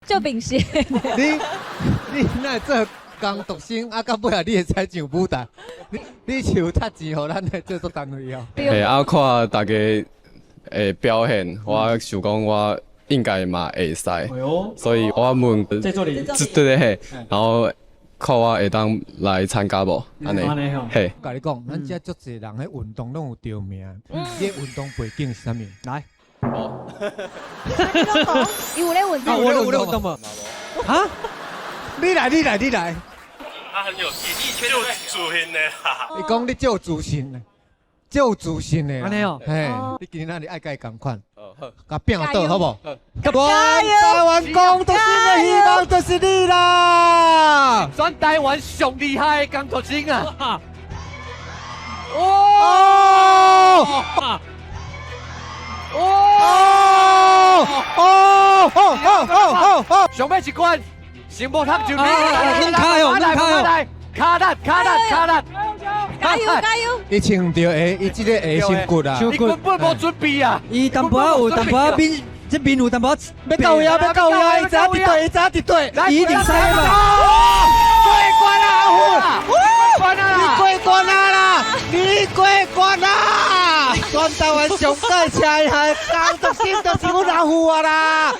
就秉宪。你那这刚独生啊，到尾啊，你会使上舞台，你就出钱互咱的制作单位哦。啊，看大家的表现，我想讲我应该嘛会使，所以我问在这里，对嘿，然后看我会当来参加无？安尼嘿。我甲你讲，咱遮足侪人喺运动拢有得名，你的运动背景是啥物？来，伊有咧运动，我有运动无？啊？你来。他很有就主型的啦。伊讲你就有自信的，就有自信的。安尼哦，嘿，你今仔日爱甲伊共款，甲拼倒好不？加台湾工作新的希望就是你啦！全台湾上厉害的工作生啊！上尾一关，成无通就你，弄开哦，弄开哦，卡力，加油！伊穿着下，伊即个下身骨啊，你根本无准备啊！伊淡薄有淡薄面，这面有淡薄要到呀，伊早一对，伊一定使嘛。过关啦，过关啦！你过关啦！全台湾上个车的工作生就是阮阿虎啊啦！